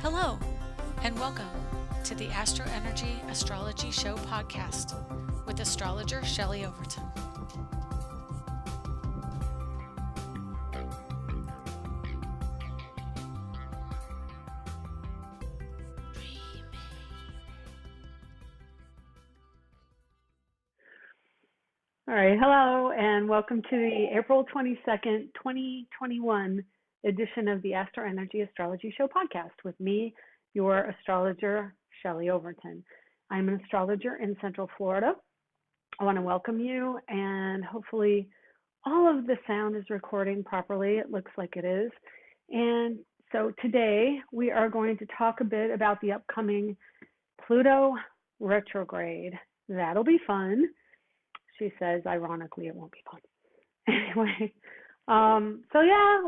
Hello, and welcome to the AstroEnergy Astrology Show podcast with Astrologer Shelley Overton. All right, hello, and welcome to the April 22nd, 2021 edition of the AstroEnergy Astrology Show podcast with me, your astrologer, Shelley Overton. I'm an astrologer in Central Florida. I want to welcome you, and hopefully all of the sound is recording properly. It looks like it is. And so today we are going to talk a bit about the upcoming Pluto Retrograde. That'll be fun. She says, ironically, it won't be fun. Anyway,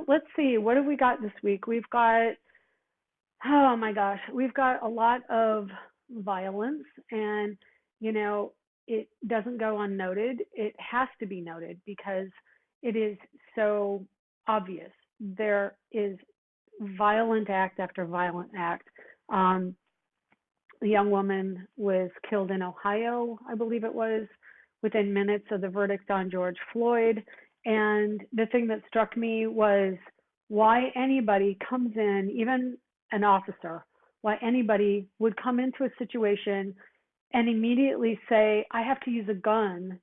let's see. What have we got this week? We've got, oh my gosh, we've got a lot of violence, and, it doesn't go unnoted. It has to be noted because it is so obvious. There is violent act after violent act. A young woman was killed in Ohio, I believe it was, within minutes of the verdict on George Floyd. And the thing that struck me was why anybody comes in, even an officer, why anybody would come into a situation and immediately say, I have to use a gun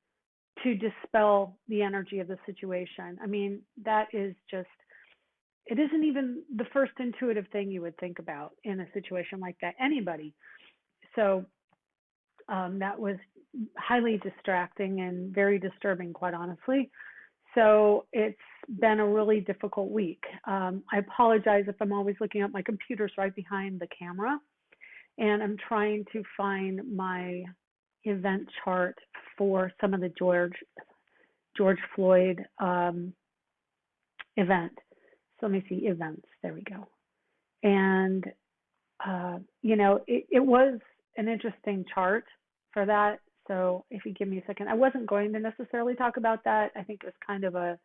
to dispel the energy of the situation. I mean, that is just, it isn't even the first intuitive thing you would think about in a situation like that, anybody. So that was highly distracting and very disturbing, quite honestly. So it's been a really difficult week. I apologize if I'm always looking at my computer's right behind the camera, and I'm trying to find my event chart for some of the George Floyd event. So let me see, events, there we go. And, it was an interesting chart for that. So if you give me a second, I wasn't going to necessarily talk about that. I think it was kind of a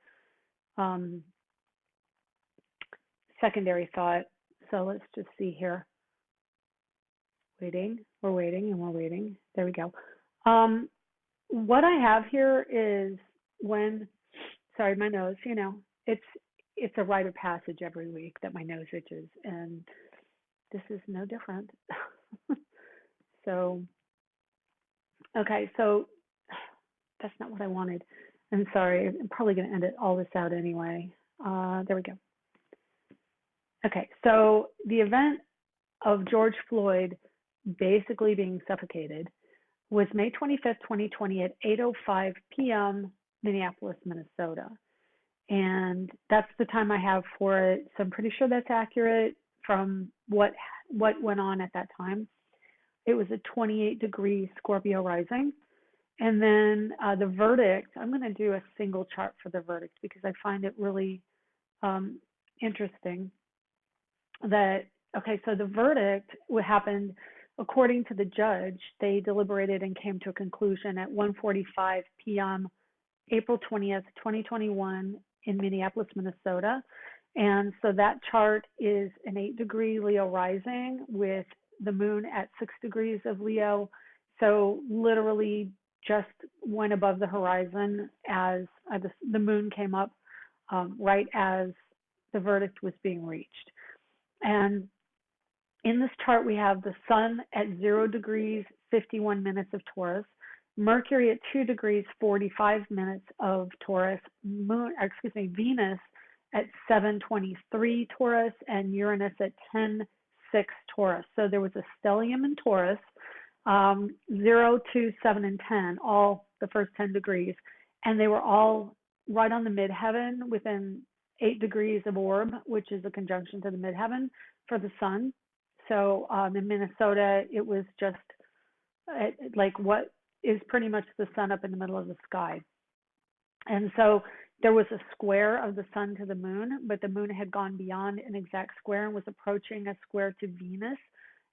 secondary thought. So let's just see here. We're waiting. There we go. What I have here is sorry, my nose, it's a rite of passage every week that my nose itches, and this is no different. Okay, so that's not what I wanted. I'm sorry. I'm probably going to edit all this out anyway. There we go. Okay, so the event of George Floyd basically being suffocated was May 25th, 2020 at 8:05 p.m. Minneapolis, Minnesota. And that's the time I have for it. So I'm pretty sure that's accurate from what went on at that time. It was a 28-degree Scorpio rising. And then the verdict, I'm going to do a single chart for the verdict because I find it really interesting that, so the verdict happened according to the judge. They deliberated and came to a conclusion at 1:45 p.m. April 20th, 2021 in Minneapolis, Minnesota. And so that chart is an 8-degree Leo rising with the moon at 6 degrees of Leo. So literally just went above the horizon as the moon came up right as the verdict was being reached. And in this chart, we have the sun at 0 degrees, 51 minutes of Taurus, Mercury at 2 degrees, 45 minutes of Taurus, Venus at 7:23 Taurus, and Uranus at 10:06 Taurus. So there was a stellium in Taurus, 0, 2, 7, and 10, all the first 10 degrees, and they were all right on the midheaven within 8 degrees of orb, which is a conjunction to the midheaven for the sun. So in Minnesota, it was just like what is pretty much the sun up in the middle of the sky. And so there was a square of the sun to the moon, but the moon had gone beyond an exact square and was approaching a square to Venus.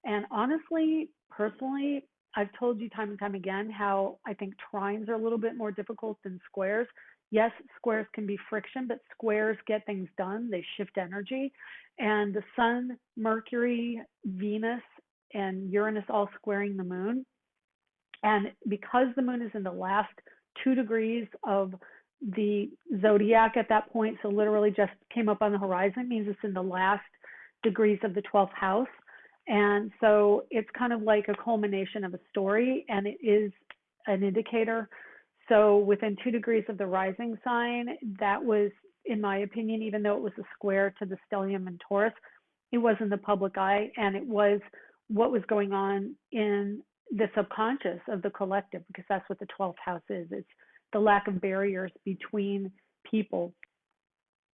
And honestly, personally, I've told you time and time again how I think trines are a little bit more difficult than squares. Yes, squares can be friction, but squares get things done. They shift energy. And the sun, Mercury, Venus, and Uranus all squaring the moon. And because the moon is in the last 2 degrees of the zodiac at that point, so literally just came up on the horizon, means it's in the last degrees of the 12th house. And so it's kind of like a culmination of a story, and it is an indicator. So within 2 degrees of the rising sign, that was, in my opinion, even though it was a square to the stellium and Taurus, it was in the public eye, and it was what was going on in the subconscious of the collective, because that's what the 12th house is. It's the lack of barriers between people.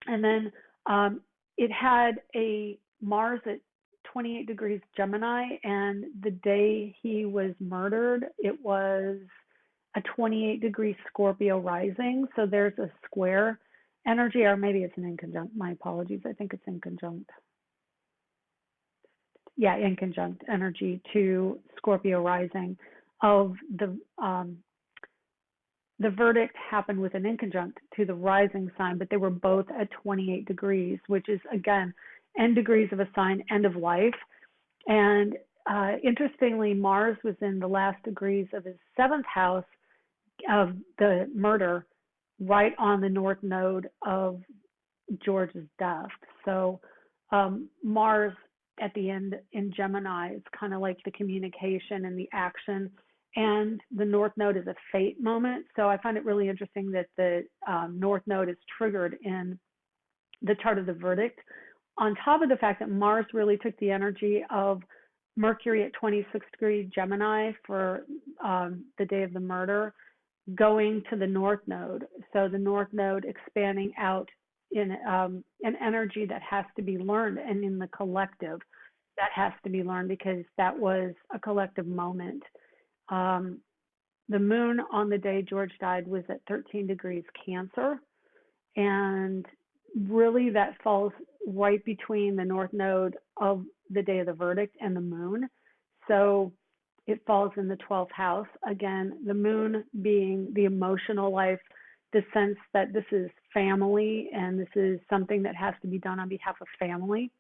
And then it had a Mars at 28 degrees Gemini, and the day he was murdered, it was a 28 degree Scorpio rising. So there's a square energy, or maybe it's an inconjunct. My apologies. I think it's inconjunct. Yeah, inconjunct energy to Scorpio rising of the verdict happened with an inconjunct to the rising sign, but they were both at 28 degrees, which is, again, end degrees of a sign, end of life. And interestingly, Mars was in the last degrees of his 7th house of the murder, right on the north node of George's death. So Mars at the end in Gemini is kind of like the communication and the action, and the north node is a fate moment. So I find it really interesting that the north node is triggered in the chart of the verdict, on top of the fact that Mars really took the energy of Mercury at 26 degree Gemini for the day of the murder, going to the north node. So the north node expanding out in an energy that has to be learned, and in the collective that has to be learned, because that was a collective moment. The moon on the day George died was at 13 degrees Cancer, and really that falls right between the north node of the day of the verdict and the moon. So it falls in the 12th house. Again, the moon being the emotional life, the sense that this is family and this is something that has to be done on behalf of family.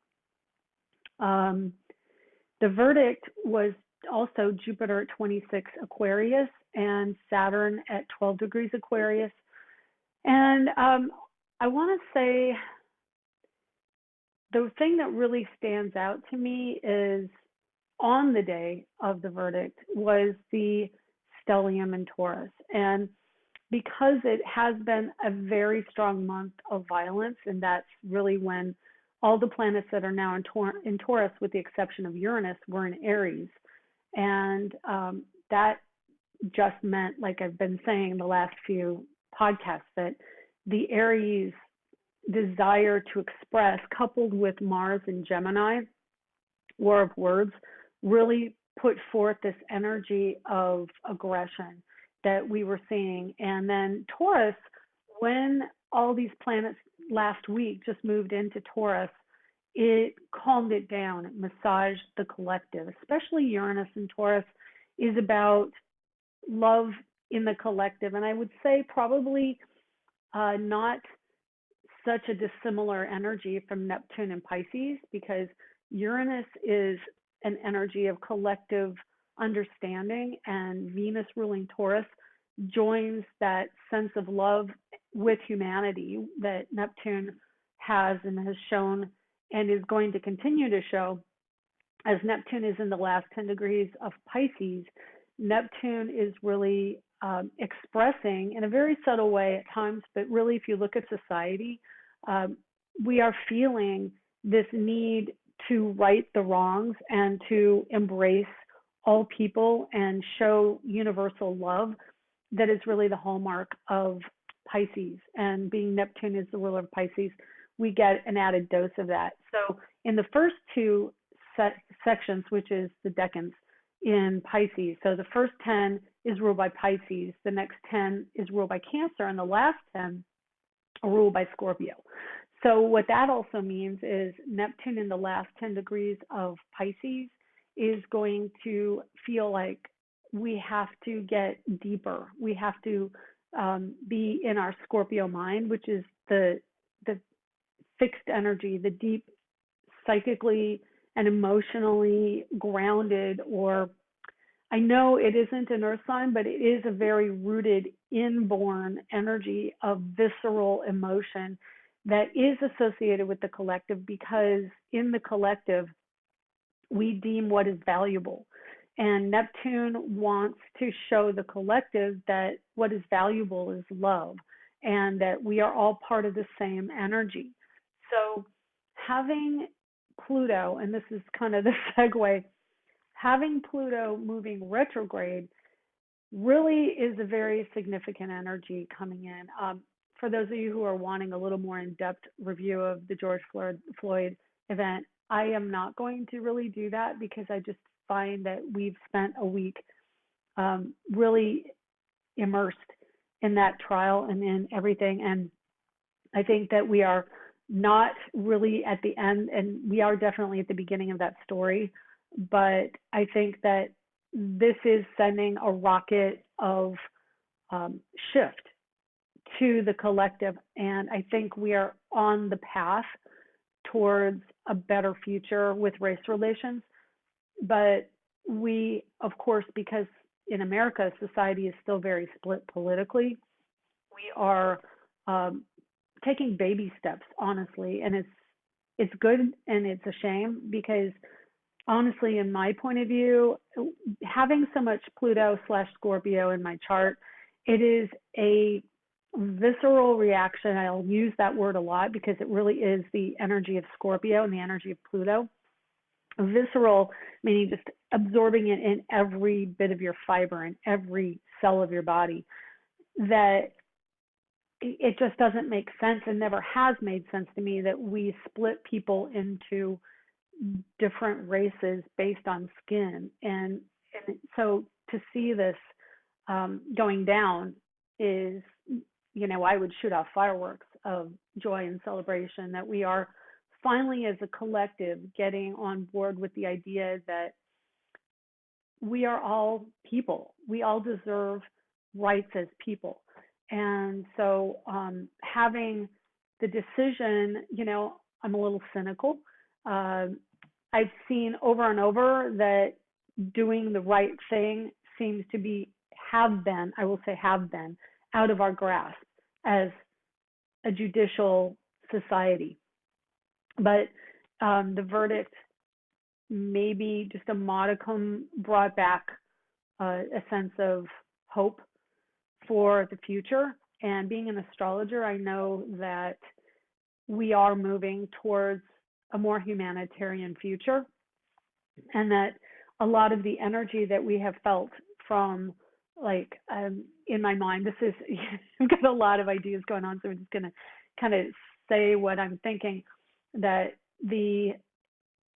The verdict was also Jupiter at 26 Aquarius and Saturn at 12 degrees Aquarius. And I want to say the thing that really stands out to me is on the day of the verdict was the stellium in Taurus. And because it has been a very strong month of violence, and that's really when all the planets that are now in Taurus, with the exception of Uranus, were in Aries. And that just meant, like I've been saying the last few podcasts, that the Aries desire to express, coupled with Mars in Gemini, War of Words, really put forth this energy of aggression that we were seeing. And then Taurus, when all these planets last week just moved into Taurus, it calmed it down, it massaged the collective, especially Uranus in Taurus is about love in the collective. And I would say probably not such a dissimilar energy from Neptune and Pisces, because Uranus is an energy of collective understanding, and Venus ruling Taurus joins that sense of love with humanity that Neptune has and has shown and is going to continue to show. As Neptune is in the last 10 degrees of Pisces, Neptune is really expressing in a very subtle way at times, but really if you look at society, we are feeling this need to right the wrongs and to embrace all people and show universal love. That is really the hallmark of Pisces. And being Neptune is the ruler of Pisces, we get an added dose of that. So in the first two sections, which is the decans in Pisces, so the first 10 is ruled by Pisces, the next 10 is ruled by Cancer, and the last 10 are ruled by Scorpio. So what that also means is Neptune in the last 10 degrees of Pisces is going to feel like we have to get deeper. We have to be in our Scorpio mind, which is the fixed energy, the deep, psychically and emotionally grounded, or I know it isn't an earth sign, but it is a very rooted, inborn energy of visceral emotion that is associated with the collective, because in the collective, we deem what is valuable. And Neptune wants to show the collective that what is valuable is love, and that we are all part of the same energy. So having Pluto, and this is kind of the segue, having Pluto moving retrograde really is a very significant energy coming in. For those of you who are wanting a little more in-depth review of the George Floyd event, I am not going to really do that, because I just find that we've spent a week really immersed in that trial and in everything. And I think that we are not really at the end, and we are definitely at the beginning of that story. But I think that this is sending a rocket of shift to the collective. And I think we are on the path towards a better future with race relations. But we, of course, because in America, society is still very split politically, we are taking baby steps, honestly. And it's good and it's a shame, because honestly, in my point of view, having so much Pluto/Scorpio in my chart, it is a visceral reaction. I'll use that word a lot because it really is the energy of Scorpio and the energy of Pluto. Visceral meaning just absorbing it in every bit of your fiber and every cell of your body, that it just doesn't make sense, and never has made sense to me, that we split people into different races based on skin. And so to see this going down is, I would shoot off fireworks of joy and celebration that we are finally, as a collective, getting on board with the idea that we are all people. We all deserve rights as people. And so having the decision, I'm a little cynical. I've seen over and over that doing the right thing seems to have been out of our grasp as a judicial society. But the verdict, maybe just a modicum, brought back a sense of hope for the future. And being an astrologer, I know that we are moving towards a more humanitarian future, and that a lot of the energy that we have felt from, in my mind, I've got a lot of ideas going on, so I'm just going to kind of say what I'm thinking, that the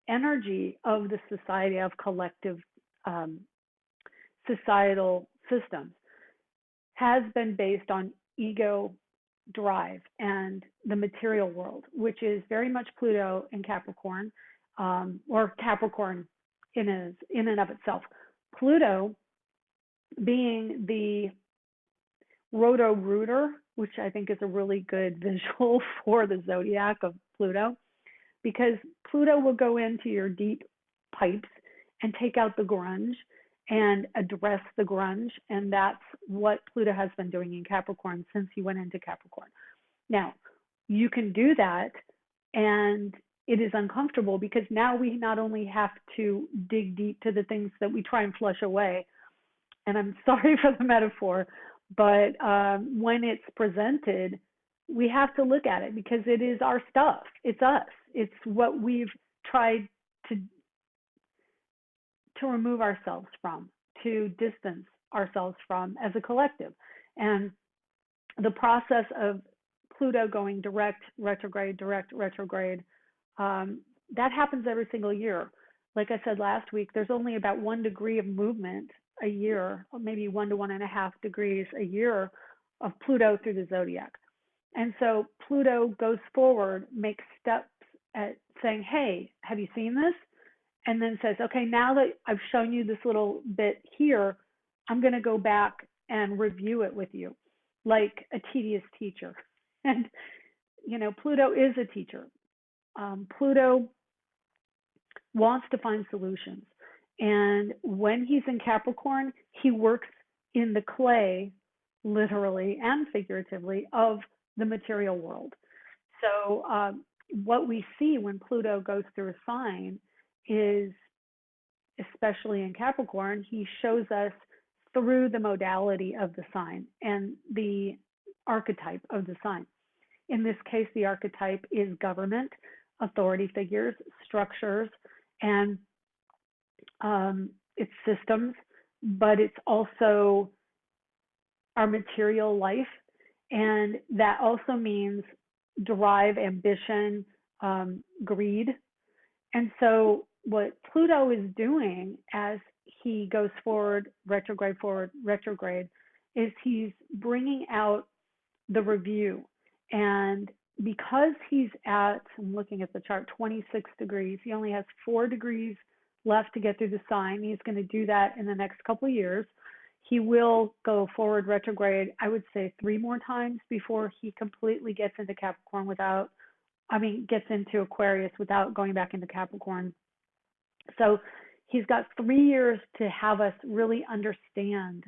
energy of the society, of collective societal systems, has been based on ego drive and the material world, which is very much Pluto in Capricorn, or Capricorn in and of itself. Pluto being the roto-rooter, which I think is a really good visual for the zodiac of Pluto, because Pluto will go into your deep pipes and take out the grunge and address the grunge. And that's what Pluto has been doing in Capricorn since he went into Capricorn. Now, you can do that, and it is uncomfortable, because now we not only have to dig deep to the things that we try and flush away, and I'm sorry for the metaphor, but when it's presented, we have to look at it, because it is our stuff. It's us. It's what we've tried to remove ourselves from, to distance ourselves from as a collective. And the process of Pluto going direct, retrograde, that happens every single year. Like I said last week, there's only about 1 degree of movement a year, or maybe 1 to 1.5 degrees a year of Pluto through the zodiac. And so Pluto goes forward, makes steps at saying, hey, have you seen this? And then says, okay, now that I've shown you this little bit here, I'm going to go back and review it with you. like a tedious teacher. And, Pluto is a teacher. Pluto wants to find solutions. And when he's in Capricorn, he works in the clay, literally and figuratively, of the material world. So what we see when Pluto goes through a sign is, especially in Capricorn, he shows us through the modality of the sign and the archetype of the sign. In this case, the archetype is government, authority figures, structures, and it's systems, but it's also our material life. And that also means drive, ambition, greed. And so what Pluto is doing as he goes forward, retrograde, is he's bringing out the review. And because he's at, I'm looking at the chart, 26 degrees, he only has 4 degrees left to get through the sign. He's going to do that in the next couple of years. He will go forward retrograde, I would say 3 more times before he completely gets into Capricorn gets into Aquarius without going back into Capricorn. So he's got 3 years to have us really understand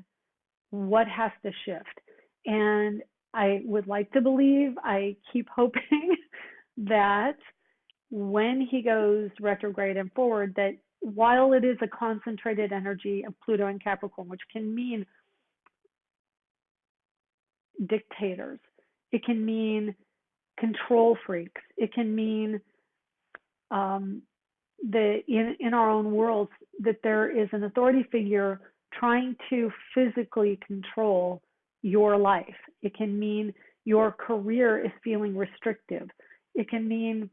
what has to shift. And I would like to believe, I keep hoping that when he goes retrograde and forward, that while it is a concentrated energy of Pluto and Capricorn, which can mean dictators, it can mean control freaks, it can mean in our own worlds that there is an authority figure trying to physically control your life. It can mean your career is feeling restrictive. It can mean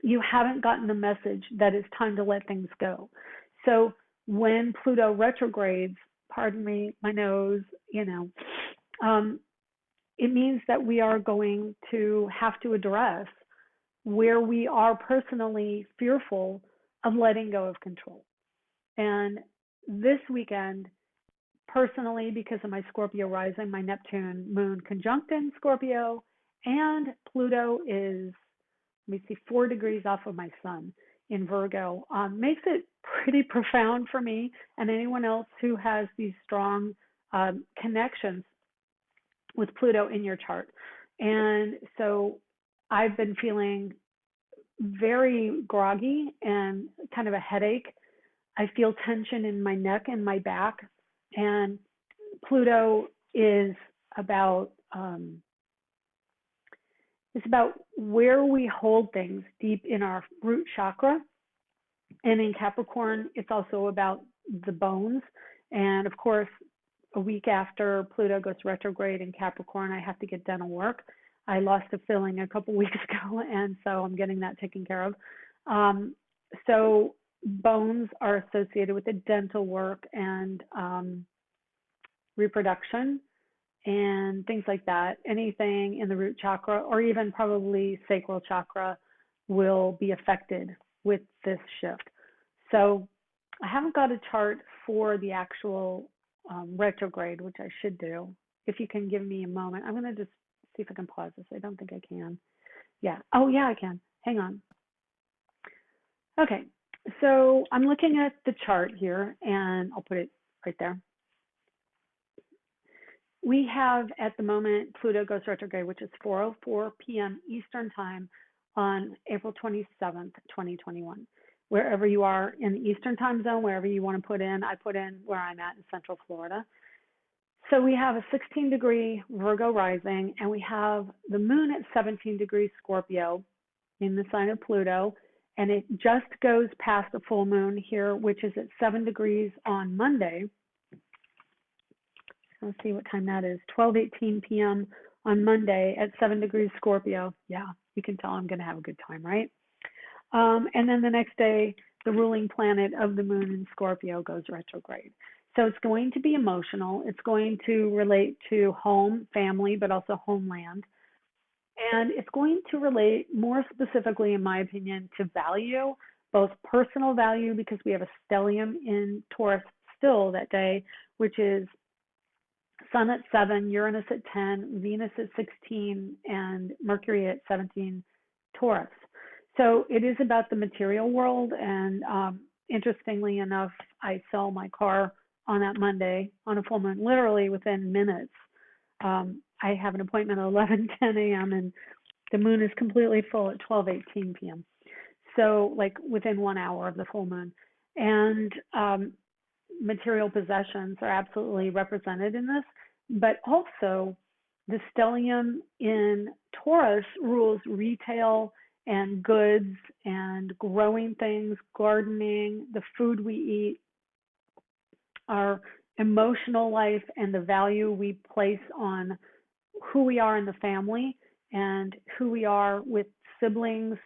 you haven't gotten the message that it's time to let things go. So when Pluto retrogrades, pardon me, my nose, it means that we are going to have to address where we are personally fearful of letting go of control. And this weekend, personally, because of my Scorpio rising, my Neptune moon conjunct in Scorpio, and Pluto is, 4 degrees off of my sun in Virgo, makes it pretty profound for me and anyone else who has these strong connections with Pluto in your chart. And so I've been feeling very groggy and kind of a headache. I feel tension in my neck and my back. And Pluto is about it's about where we hold things deep in our root chakra. And in Capricorn, it's also about the bones. And of course, a week after Pluto goes retrograde in Capricorn, I have to get dental work. I lost a filling a couple weeks ago, and so I'm getting that taken care of. So bones are associated with the dental work and reproduction and things like that. Anything in the root chakra or even probably sacral chakra will be affected with this shift. So I haven't got a chart for the actual retrograde, which I should do. If you can give me a moment, I'm going to just see if I can pause this. I don't think I can. Yeah. Oh, yeah, I can. Hang on. Okay. So I'm looking at the chart here, and I'll put it right there. We have at the moment Pluto goes retrograde, which is 4:04 p.m. Eastern Time on April 27th, 2021. Wherever you are in the Eastern Time zone, wherever you want to put in, I put in where I'm at in Central Florida. So we have a 16-degree Virgo rising, and we have the moon at 17 degrees Scorpio in the sign of Pluto, and it just goes past the full moon here, which is at 7 degrees on Monday. Let's see what time that is, 12:18 p.m. on Monday at 7 degrees Scorpio. Yeah, you can tell I'm going to have a good time, right? And then the next day, the ruling planet of the moon in Scorpio goes retrograde. So it's going to be emotional. It's going to relate to home, family, but also homeland. And it's going to relate more specifically, in my opinion, to value, both personal value, because we have a stellium in Taurus still that day, which is Sun at 7, Uranus at 10, Venus at 16, and Mercury at 17 Taurus. So it is about the material world. And interestingly enough, I sell my car on that Monday on a full moon, literally within minutes. I have an appointment at 11:10 a.m. and the moon is completely full at 12:18 p.m. So like within 1 hour of the full moon. And material possessions are absolutely represented in this, but also the stellium in Taurus rules retail and goods and growing things, gardening, the food we eat, our emotional life, and the value we place on who we are in the family and who we are with siblings,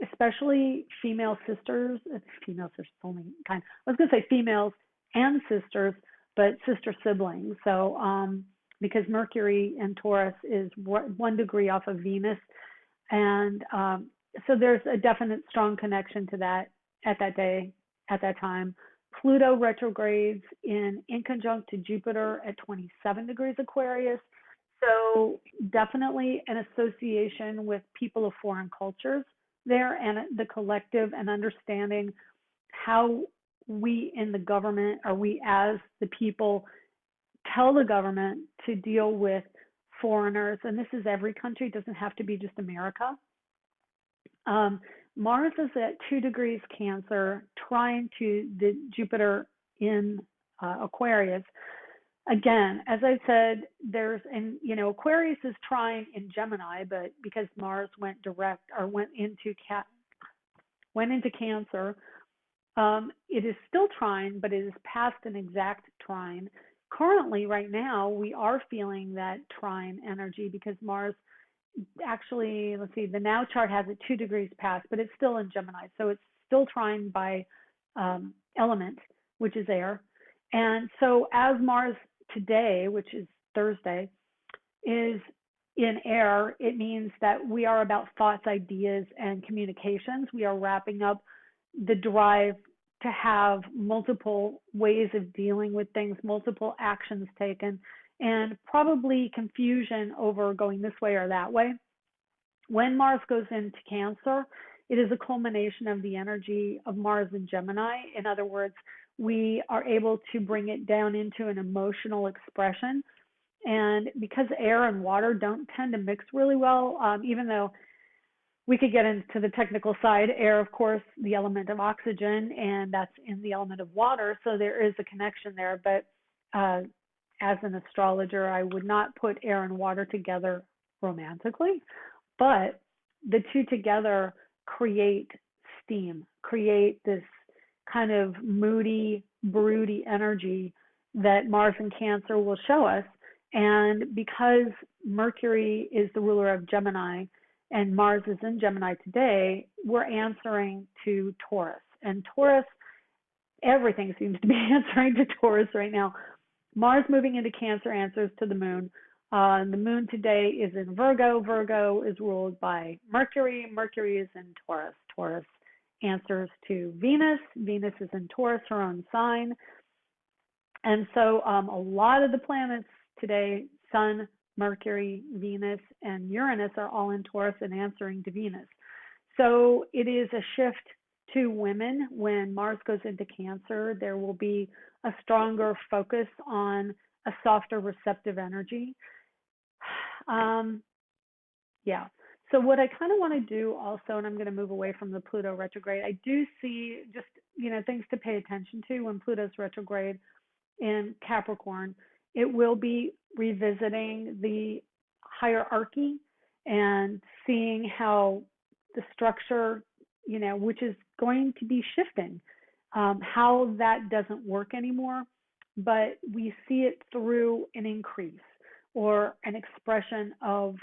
especially female sisters. Female sisters only kind. I was going to say females and sisters, but sister siblings. So because Mercury in Taurus is 1 degree off of Venus, and so there's a definite strong connection to that at that day, at that time. Pluto retrogrades in conjunct to Jupiter at 27 degrees Aquarius. So definitely an association with people of foreign cultures there, and the collective, and understanding how we in the government, or we as the people, tell the government to deal with foreigners. And this is every country, it doesn't have to be just America. Mars is at 2 degrees Cancer, trine to the Jupiter in Aquarius. Again, as I said, Aquarius is trine in Gemini, but because Mars went direct, or went into Cancer, it is still trine, but it is past an exact trine. Currently, right now, we are feeling that trine energy because Mars actually, let's see, the now chart has it 2 degrees past, but it's still in Gemini. So it's still trine by element, which is air. And so as Mars today, which is Thursday, is in air, it means that we are about thoughts, ideas, and communications. We are wrapping up the drive to have multiple ways of dealing with things, multiple actions taken, and probably confusion over going this way or that way. When Mars goes into Cancer, it is a culmination of the energy of Mars in Gemini. In other words, we are able to bring it down into an emotional expression. And because air and water don't tend to mix really well, even though we could get into the technical side, air, of course, the element of oxygen, and that's in the element of water. So there is a connection there. But as an astrologer, I would not put air and water together romantically, but the two together create steam, create this kind of moody, broody energy that Mars in Cancer will show us. And because Mercury is the ruler of Gemini and Mars is in Gemini today, we're answering to Taurus. And Taurus, everything seems to be answering to Taurus right now. Mars moving into Cancer answers to the moon. The moon today is in Virgo. Virgo is ruled by Mercury. Mercury is in Taurus. Taurus answers to Venus. Venus is in Taurus, her own sign. And so a lot of the planets today, Sun, Mercury, Venus, and Uranus, are all in Taurus and answering to Venus. So it is a shift to women. When Mars goes into Cancer, there will be a stronger focus on a softer, receptive energy. So what I kind of want to do also, and I'm going to move away from the Pluto retrograde, I do see just, things to pay attention to when Pluto's retrograde in Capricorn. It will be revisiting the hierarchy and seeing how the structure, which is going to be shifting, how that doesn't work anymore, but we see it through an increase or an expression of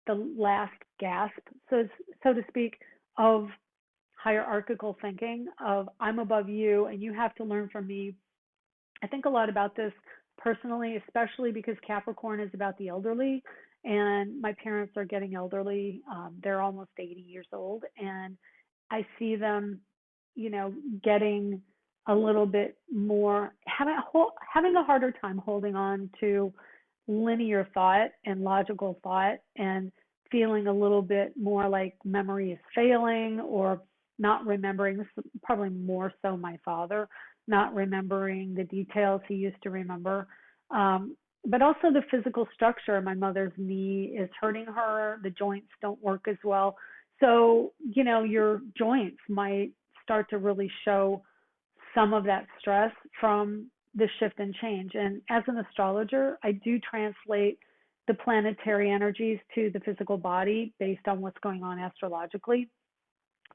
the last gasp, so to speak, of hierarchical thinking of I'm above you and you have to learn from me. I think a lot about this personally, especially because Capricorn is about the elderly, and my parents are getting elderly. They're almost 80 years old, and I see them, getting a little bit more, having a harder time holding on to linear thought and logical thought, and feeling a little bit more like memory is failing or not remembering. This is probably more so my father, not remembering the details he used to remember. But also the physical structure. My mother's knee is hurting her. The joints don't work as well. So, your joints might start to really show some of that stress from the shift and change. And as an astrologer, I do translate the planetary energies to the physical body based on what's going on astrologically.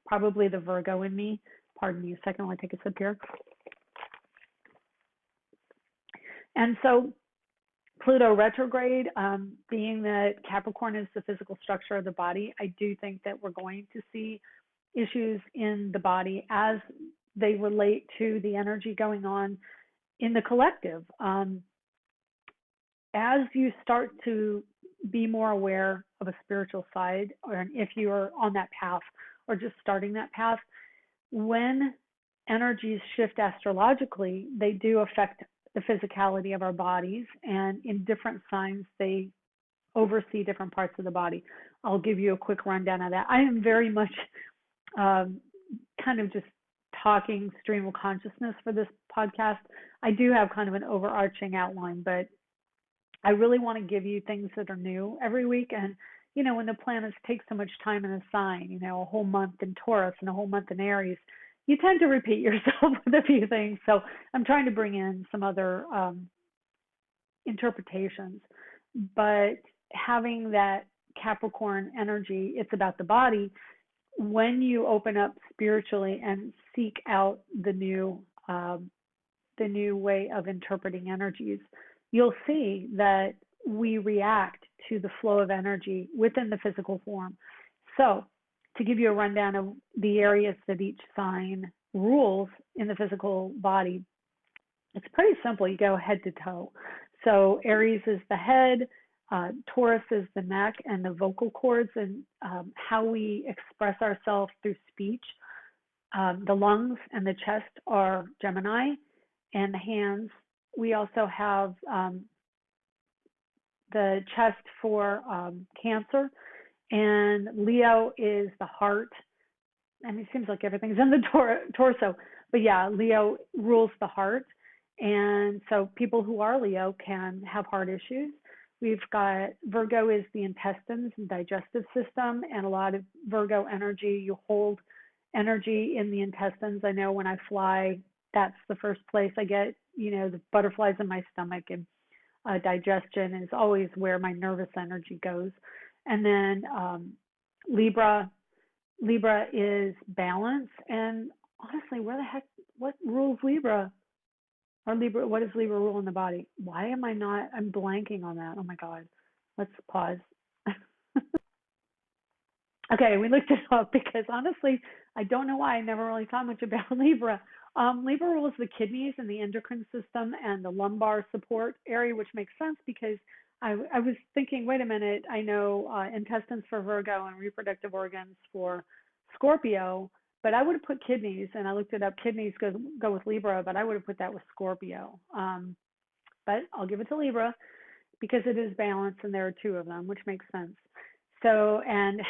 Probably the Virgo in me. Pardon me a second while I take a sip here. And so Pluto retrograde, being that Capricorn is the physical structure of the body, I do think that we're going to see issues in the body as they relate to the energy going on in the collective. As you start to be more aware of a spiritual side, or if you're on that path or just starting that path, when energies shift astrologically, they do affect the physicality of our bodies, and in different signs, they oversee different parts of the body. I'll give you a quick rundown of that. I am very much kind of just talking stream of consciousness for this podcast. I do have kind of an overarching outline, but I really want to give you things that are new every week. And, when the planets take so much time in a sign, a whole month in Taurus and a whole month in Aries, you tend to repeat yourself with a few things. So I'm trying to bring in some other interpretations. But having that Capricorn energy, it's about the body. When you open up spiritually and seek out the new way of interpreting energies, you'll see that we react to the flow of energy within the physical form. So to give you a rundown of the areas that each sign rules in the physical body, it's pretty simple. You go head to toe. So Aries is the head, Taurus is the neck and the vocal cords, and how we express ourselves through speech. The lungs and the chest are Gemini, and the hands. We also have the chest for Cancer, and Leo is the heart. I mean, it seems like everything's in the torso, but yeah, Leo rules the heart. And so people who are Leo can have heart issues. We've got Virgo is the intestines and digestive system, and a lot of Virgo energy, you hold energy in the intestines. I know when I fly, that's the first place I get, the butterflies in my stomach, and digestion is always where my nervous energy goes. And then Libra is balance. And honestly, what rules Libra? Or Libra, what does Libra rule in the body? Why am I not, I'm blanking on that. Oh my God. Let's pause. Okay, we looked it up because honestly, I don't know why I never really thought much about Libra. Libra rules the kidneys and the endocrine system and the lumbar support area, which makes sense because I was thinking, wait a minute, I know intestines for Virgo and reproductive organs for Scorpio, but I would have put kidneys, and I looked it up. Kidneys go with Libra, but I would have put that with Scorpio. But I'll give it to Libra because it is balance, and there are two of them, which makes sense. So, and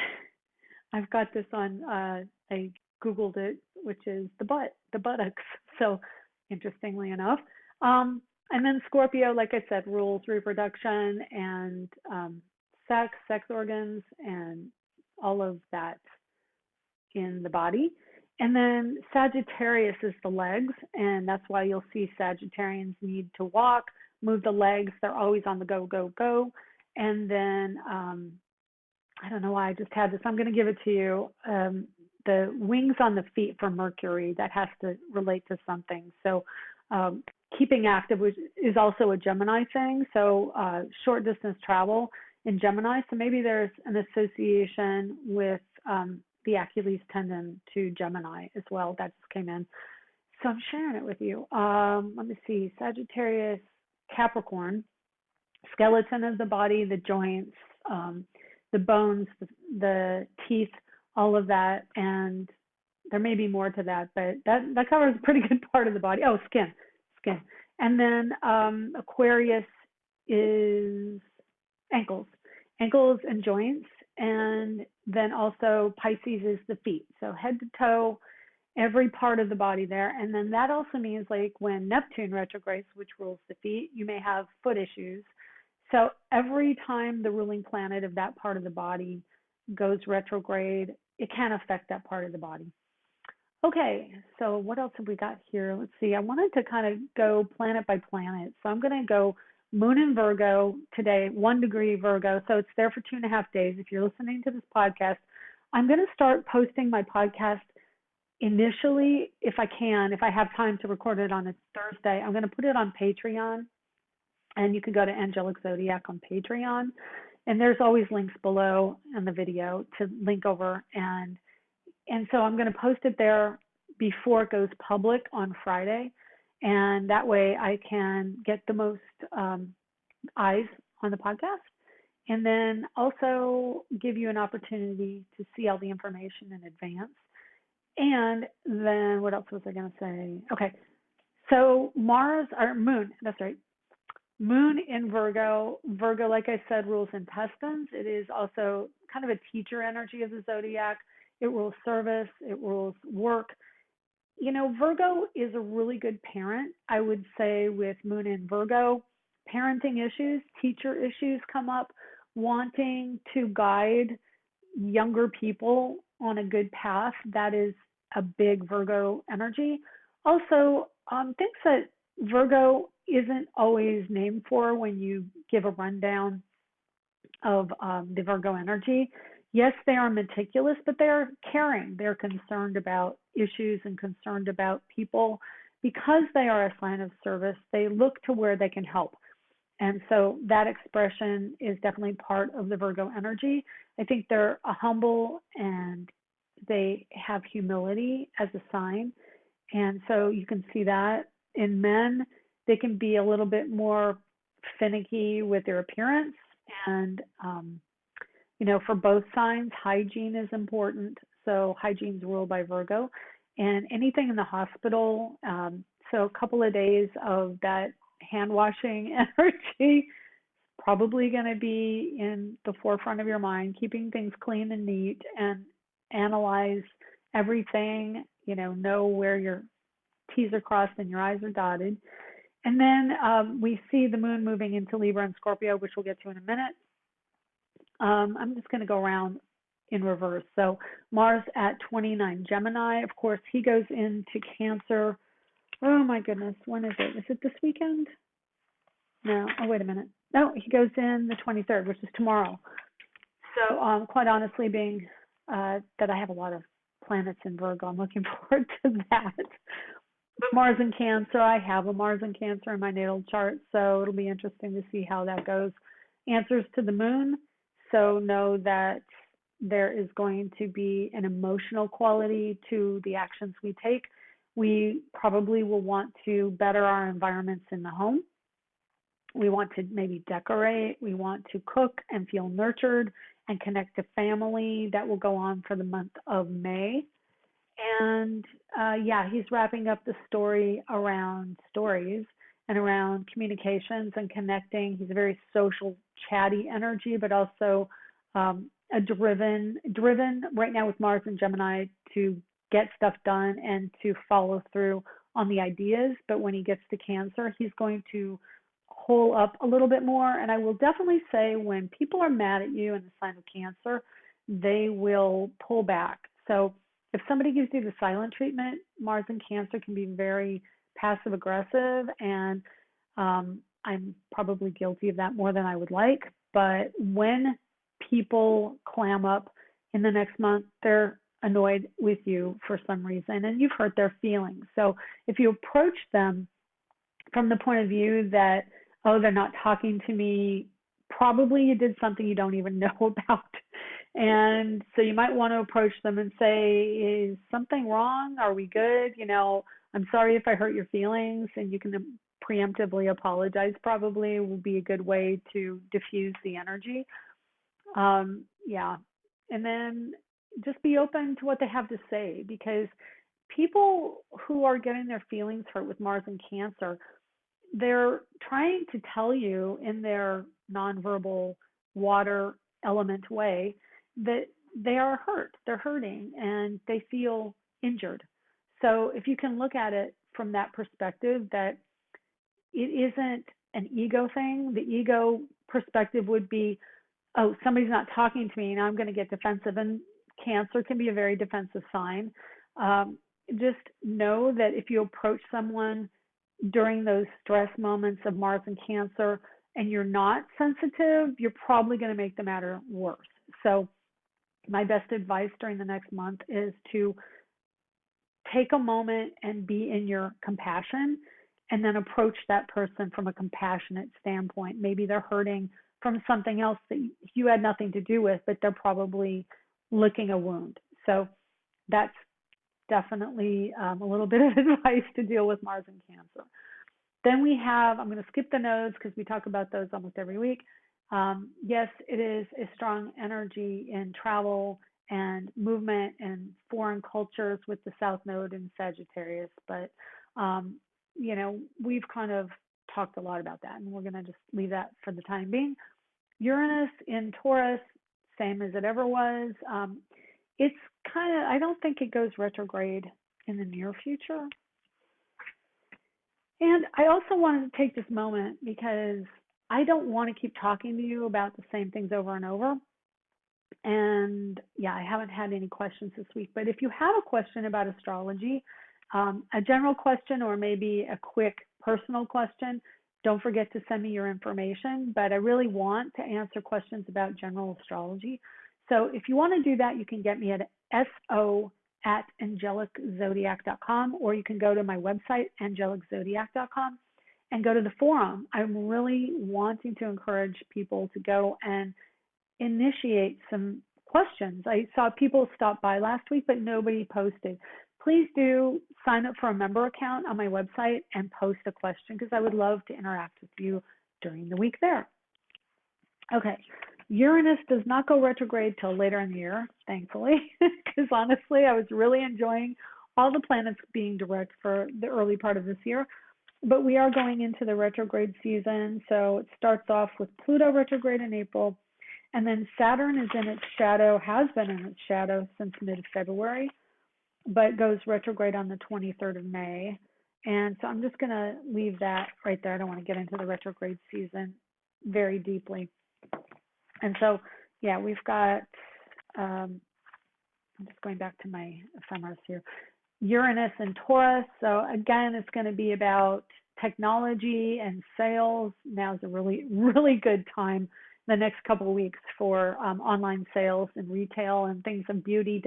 I've got this on, I Googled it, which is the buttocks. So interestingly enough. And then Scorpio, like I said, rules reproduction and sex organs, and all of that in the body. And then Sagittarius is the legs, and that's why you'll see Sagittarians need to walk, move the legs. They're always on the go, go, go. And then I don't know why I just had this. I'm going to give it to you. The wings on the feet for Mercury, that has to relate to something. So keeping active is also a Gemini thing. So short distance travel in Gemini. So maybe there's an association with the Achilles tendon to Gemini as well. That just came in. So I'm sharing it with you. Let me see. Sagittarius, Capricorn, skeleton of the body, the joints, the bones, the teeth, all of that. And there may be more to that, but that covers a pretty good part of the body. Oh, skin. And then Aquarius is ankles, ankles and joints. And then also Pisces is the feet. So head to toe, every part of the body there. And then that also means like when Neptune retrogrades, which rules the feet, you may have foot issues. So every time the ruling planet of that part of the body goes retrograde, it can affect that part of the body. Okay, so what else have we got here? Let's see. I wanted to kind of go planet by planet. So I'm going to go Moon in Virgo today, 1 degree Virgo. So it's there for 2.5 days. If you're listening to this podcast, I'm going to start posting my podcast initially, if I can, if I have time to record it on a Thursday. I'm going to put it on Patreon, and you can go to Angelic Zodiac on Patreon. And there's always links below in the video to link over. And so I'm going to post it there before it goes public on Friday. And that way I can get the most eyes on the podcast. And then also give you an opportunity to see all the information in advance. And then what else was I going to say? Okay. So Moon, that's right. Moon in Virgo. Virgo, like I said, rules intestines. It is also kind of a teacher energy of the zodiac. It rules service. It rules work. You know, Virgo is a really good parent, I would say, with Moon in Virgo. Parenting issues, teacher issues come up, wanting to guide younger people on a good path. That is a big Virgo energy. Also, things that Virgo isn't always named for when you give a rundown of the Virgo energy. Yes, they are meticulous, but they are caring. They're concerned about issues and concerned about people. Because they are a sign of service, they look to where they can help. And so that expression is definitely part of the Virgo energy. I think they're humble and they have humility as a sign. And so you can see that in men. They can be a little bit more finicky with their appearance. And, you know, for both signs, hygiene is important. So hygiene is ruled by Virgo. And anything in the hospital, so a couple of days of that hand washing energy probably going to be in the forefront of your mind, keeping things clean and neat, and analyze everything, you know where your T's are crossed and your I's are dotted. And then we see the moon moving into Libra and Scorpio, which we'll get to in a minute. I'm just going to go around in reverse. So Mars at 29 Gemini, of course, he goes into Cancer. Oh my goodness, when is it? Is it this weekend? No, oh wait a minute. No, he goes in the 23rd, which is tomorrow. So quite honestly, being that I have a lot of planets in Virgo, I'm looking forward to that. But Mars in Cancer, I have a Mars in Cancer in my natal chart, so it'll be interesting to see how that goes. Answers to the moon, so know that there is going to be an emotional quality to the actions we take. We probably will want to better our environments in the home. We want to maybe decorate. We want to cook and feel nurtured and connect to family. That will go on for the month of May. And yeah, he's wrapping up the story around stories and around communications and connecting. He's a very social, chatty energy, but also a driven right now with Mars and Gemini to get stuff done and to follow through on the ideas. But when he gets to Cancer, he's going to hole up a little bit more. And I will definitely say when people are mad at you in the sign of Cancer, they will pull back. So if somebody gives you the silent treatment, Mars in Cancer can be very passive aggressive, and I'm probably guilty of that more than I would like. But when people clam up in the next month, they're annoyed with you for some reason, and you've hurt their feelings. So if you approach them from the point of view that, oh, they're not talking to me, probably you did something you don't even know about. And so you might want to approach them and say, is something wrong? Are we good? I'm sorry if I hurt your feelings, and you can preemptively apologize probably will be a good way to diffuse the energy. Yeah. And then just be open to what they have to say, because people who are getting their feelings hurt with Mars and Cancer, they're trying to tell you in their nonverbal water element way that they are hurt, they're hurting, and they feel injured. So if you can look at it from that perspective, that it isn't an ego thing. The ego perspective would be, oh, somebody's not talking to me, and I'm going to get defensive. And Cancer can be a very defensive sign. Just know that if you approach someone during those stress moments of Mars and Cancer and you're not sensitive, you're probably going to make the matter worse. So my best advice during the next month is to take a moment and be in your compassion, and then approach that person from a compassionate standpoint. Maybe they're hurting from something else that you had nothing to do with, but they're probably licking a wound. So that's definitely a little bit of advice to deal with Mars and Cancer. Then we have, I'm going to skip the nodes because we talk about those almost every week. Yes, it is a strong energy in travel and movement and foreign cultures with the South Node in Sagittarius, but we've kind of talked a lot about that, and we're going to just leave that for the time being. Uranus in Taurus, same as it ever was. It's kind of, I don't think it goes retrograde in the near future. And I also wanted to take this moment because I don't want to keep talking to you about the same things over and over. And yeah, I haven't had any questions this week, but if you have a question about astrology, a general question or maybe a quick personal question, don't forget to send me your information. But I really want to answer questions about general astrology. So if you want to do that, you can get me at so@angeliczodiac.com, or you can go to my website, angeliczodiac.com, and go to the forum. I'm really wanting to encourage people to go and initiate some questions. I saw people stop by last week, but nobody posted. Please do sign up for a member account on my website and post a question, because I would love to interact with you during the week there. Okay, Uranus does not go retrograde till later in the year, thankfully, because honestly, I was really enjoying all the planets being direct for the early part of this year. But we are going into the retrograde season, so it starts off with Pluto retrograde in April, and then Saturn is in its shadow, has been in its shadow since mid-February, but goes retrograde on the 23rd of May. And so I'm just going to leave that right there. I don't want to get into the retrograde season very deeply. And so, yeah, we've got, I'm just going back to my ephemeris here, Uranus and Taurus. So again, it's going to be about technology and sales. Now is a really, really good time, the next couple of weeks, for online sales and retail and things of beauty,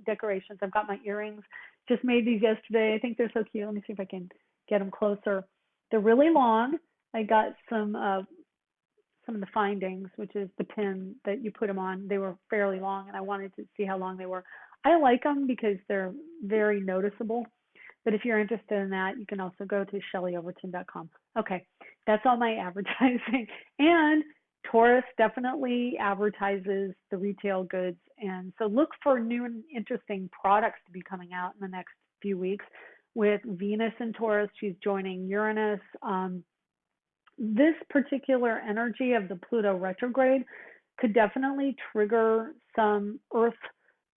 decorations. I've got my earrings, just made these yesterday. I think they're so cute. Let me see if I can get them closer. They're really long. I got some of the findings, which is the pin that you put them on. They were fairly long, and I wanted to see how long they were. I like them because they're very noticeable. But if you're interested in that, you can also go to shelleyoverton.com. Okay, that's all my advertising. And Taurus definitely advertises the retail goods. And so look for new and interesting products to be coming out in the next few weeks. With Venus in Taurus, she's joining Uranus. This particular energy of the Pluto retrograde could definitely trigger some Earth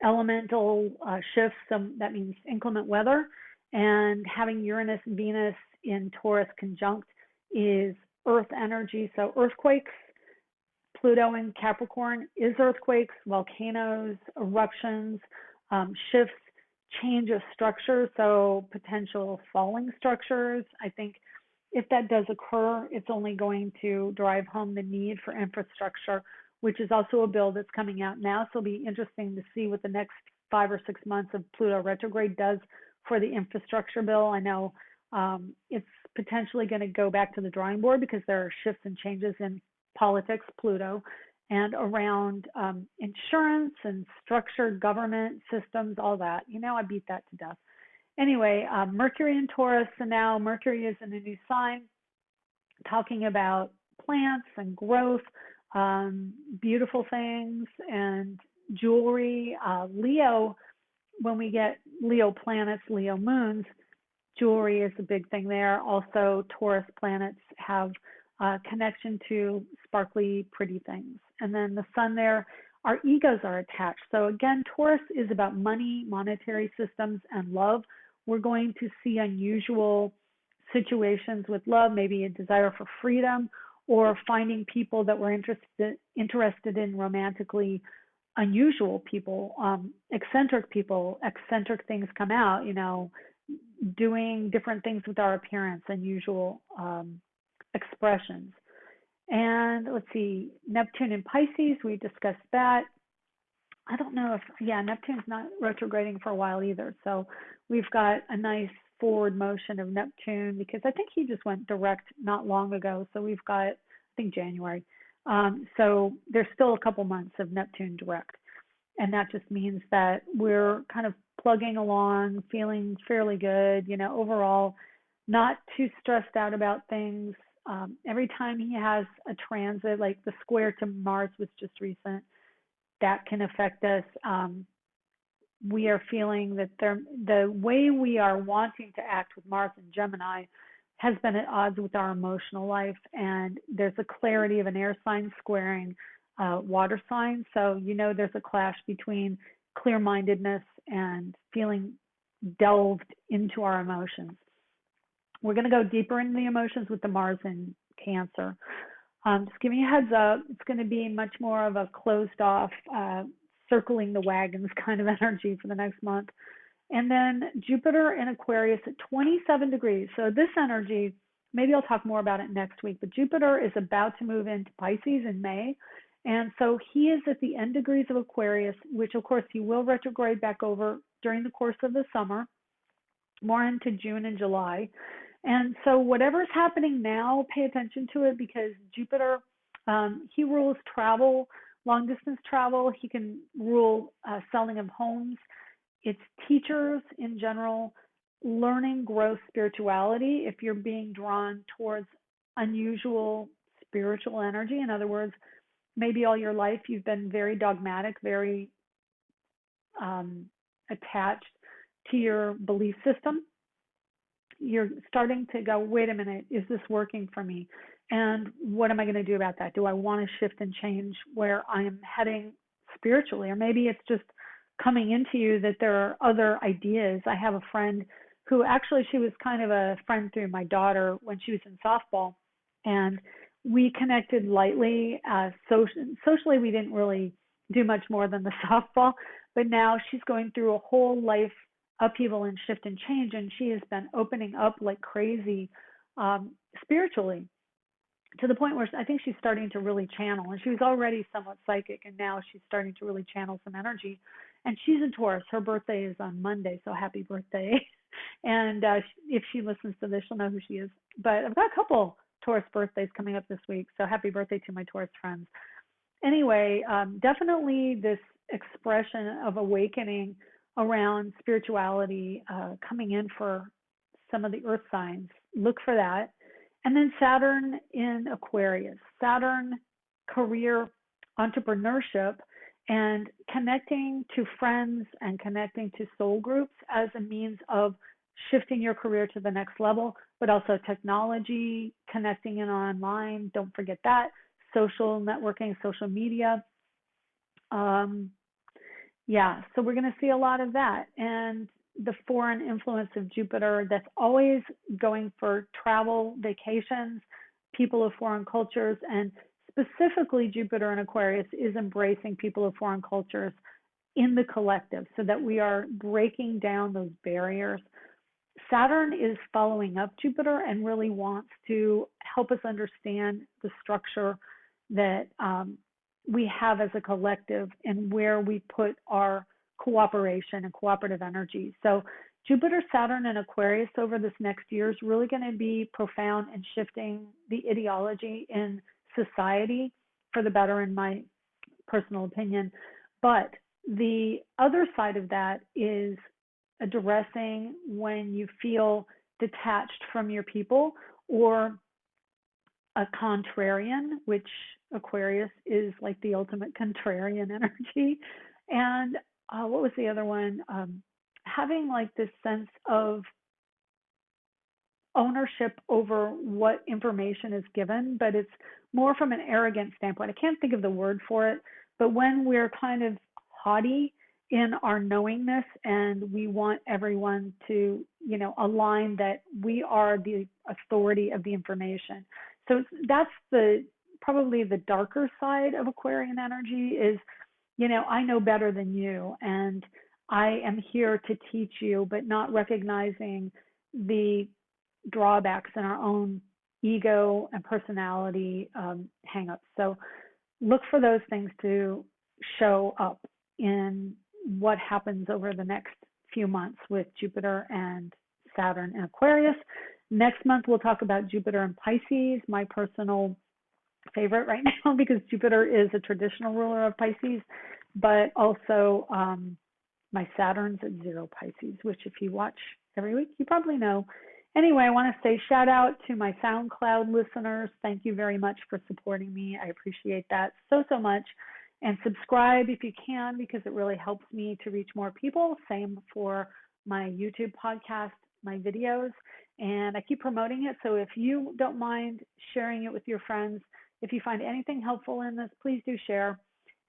elemental shifts. That means inclement weather. And having Uranus and Venus in Taurus conjunct is Earth energy. So earthquakes, Pluto in Capricorn is earthquakes, volcanoes, eruptions, shifts, change of structure, so potential falling structures. I think if that does occur, it's only going to drive home the need for infrastructure, which is also a bill that's coming out now. So it'll be interesting to see what the next 5 or 6 months of Pluto retrograde does for the infrastructure bill. I know it's potentially going to go back to the drawing board because there are shifts and changes in politics, Pluto, and around insurance and structured government systems, all that. I beat that to death. Anyway, Mercury in Taurus, so now Mercury is in a new sign, talking about plants and growth, beautiful things and jewelry. Leo, when we get Leo planets, Leo moons, Jewelry is a big thing there. Also, Taurus planets have connection to sparkly, pretty things. And then the sun there, our egos are attached. So again, Taurus is about money, monetary systems, and love. We're going to see unusual situations with love, maybe a desire for freedom, or finding people that we're interested in romantically. Unusual people, eccentric people, eccentric things come out, doing different things with our appearance, unusual expressions. And let's see, Neptune in Pisces, we discussed that. I don't know Neptune's not retrograding for a while either. So we've got a nice forward motion of Neptune because I think he just went direct not long ago. So we've got, I think, January. So there's still a couple months of Neptune direct. And that just means that we're kind of plugging along, feeling fairly good, overall, not too stressed out about things. Every time he has a transit, like the square to Mars was just recent, that can affect us. We are feeling that the way we are wanting to act with Mars and Gemini has been at odds with our emotional life, and there's a clarity of an air sign squaring water sign. So there's a clash between clear-mindedness and feeling delved into our emotions. We're going to go deeper into the emotions with the Mars in Cancer. Just giving you a heads up, it's going to be much more of a closed off, circling the wagons kind of energy for the next month. And then Jupiter in Aquarius at 27 degrees. So this energy, maybe I'll talk more about it next week, but Jupiter is about to move into Pisces in May. And so he is at the end degrees of Aquarius, which of course he will retrograde back over during the course of the summer, more into June and July. And so whatever's happening now, pay attention to it because Jupiter, he rules travel, long distance travel. He can rule selling of homes. It's teachers in general, learning, growth, spirituality. If you're being drawn towards unusual spiritual energy, in other words, maybe all your life you've been very dogmatic, very attached to your belief system. You're starting to go, wait a minute, is this working for me? And what am I going to do about that? Do I want to shift and change where I am heading spiritually? Or maybe it's just coming into you that there are other ideas. I have a friend who actually, she was kind of a friend through my daughter when she was in softball. And we connected lightly. Socially, we didn't really do much more than the softball. But now she's going through a whole life upheaval and shift and change. And she has been opening up like crazy spiritually, to the point where I think she's starting to really channel. And she was already somewhat psychic, and now she's starting to really channel some energy. And she's in Taurus. Her birthday is on Monday, so happy birthday. And if she listens to this, she'll know who she is. But I've got a couple Taurus birthdays coming up this week, so happy birthday to my Taurus friends. Anyway, definitely this expression of awakening around spirituality coming in for some of the earth signs. Look for that. And then Saturn in Aquarius. Saturn, career, entrepreneurship, and connecting to friends and connecting to soul groups as a means of shifting your career to the next level, but also technology, connecting in online. Don't forget that. Social networking, social media. So we're going to see a lot of that. And the foreign influence of Jupiter, that's always going for travel, vacations, people of foreign cultures, and specifically Jupiter in Aquarius is embracing people of foreign cultures in the collective so that we are breaking down those barriers. Saturn is following up Jupiter and really wants to help us understand the structure that we have as a collective and where we put our cooperation and cooperative energy. So Jupiter, Saturn, and Aquarius over this next year is really going to be profound in shifting the ideology in society for the better, in my personal opinion. But the other side of that is addressing when you feel detached from your people or a contrarian, which Aquarius is like the ultimate contrarian energy. And what was the other one? Having like this sense of ownership over what information is given, but it's more from an arrogant standpoint. I can't think of the word for it, but when we're kind of haughty in our knowingness and we want everyone to, align that we are the authority of the information. So that's probably the darker side of Aquarian energy is, I know better than you, and I am here to teach you, but not recognizing the drawbacks in our own ego and personality hangups. So look for those things to show up in what happens over the next few months with Jupiter and Saturn and Aquarius. Next month, we'll talk about Jupiter and Pisces, my personal favorite right now because Jupiter is a traditional ruler of Pisces, but also my Saturn's at 0 Pisces, which if you watch every week, you probably know. Anyway, I want to say shout out to my SoundCloud listeners. Thank you very much for supporting me. I appreciate that so much. And subscribe if you can, because it really helps me to reach more people. Same for my YouTube podcast, my videos. And I keep promoting it. So if you don't mind sharing it with your friends, if you find anything helpful in this, please do share.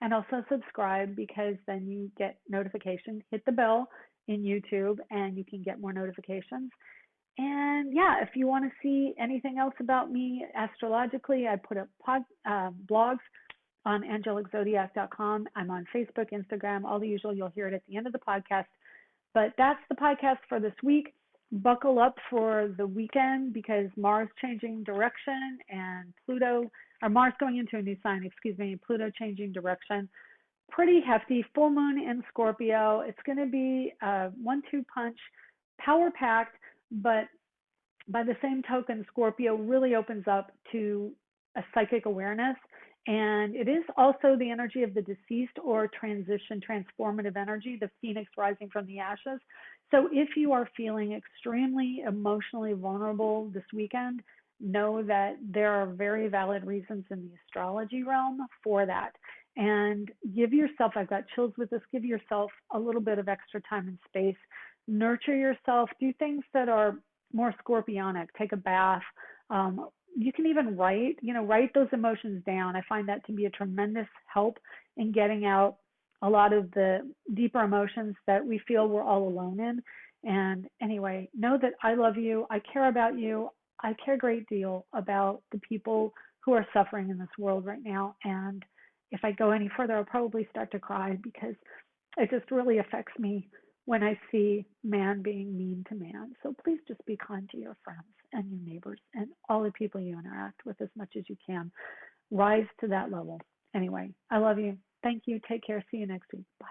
And also subscribe, because then you get notifications. Hit the bell in YouTube and you can get more notifications. And yeah, if you want to see anything else about me astrologically, I put up blogs on angeliczodiac.com. I'm on Facebook, Instagram, all the usual. You'll hear it at the end of the podcast. But that's the podcast for this week. Buckle up for the weekend, because Mars changing direction and Mars going into a new sign, Pluto changing direction. Pretty hefty. Full moon in Scorpio. It's going to be a 1-2 punch, power-packed, but by the same token, Scorpio really opens up to a psychic awareness. And it is also the energy of the deceased, or transition, transformative energy, the phoenix rising from the ashes. So if you are feeling extremely emotionally vulnerable this weekend, know that there are very valid reasons in the astrology realm for that. And give yourself, I've got chills with this, give yourself a little bit of extra time and space. Nurture yourself. Do things that are more scorpionic. Take a bath. You can even write those emotions down. I find that to be a tremendous help in getting out a lot of the deeper emotions that we feel we're all alone in. And anyway, know that I love you. I care about you. I care a great deal about the people who are suffering in this world right now. And if I go any further, I'll probably start to cry, because it just really affects me when I see man being mean to man. So please just be kind to your friends and your neighbors and all the people you interact with as much as you can. Rise to that level. Anyway, I love you. Thank you. Take care. See you next week. Bye.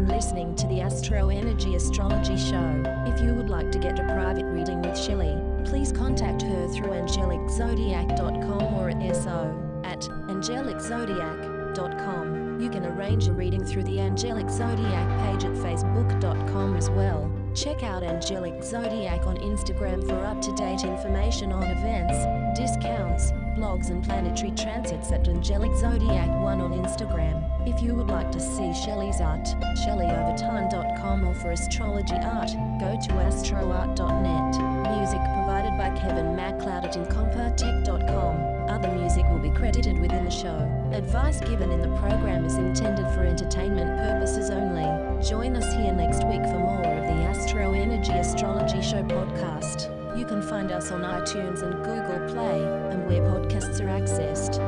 Listening to the AstroEnergy Astrology Show. If you would like to get a private reading with Shelley, please contact her through angeliczodiac.com or so@angeliczodiac.com. You can arrange a reading through the Angelic Zodiac page at facebook.com as well. Check out Angelic Zodiac on Instagram for up-to-date information on events, discounts, blogs and planetary transits at Angelic Zodiac 1 on Instagram. If you would like to see Shelley's art, shelleyoverton.com, or for astrology art, go to astroart.net. Music provided by Kevin MacLeod at incompatech.com. Other music will be credited within the show. Advice given in the program is intended for entertainment purposes only. Join us here next week for more of the AstroEnergy Astrology Show podcast. You can find us on iTunes and Google Play, and where podcasts are accessed.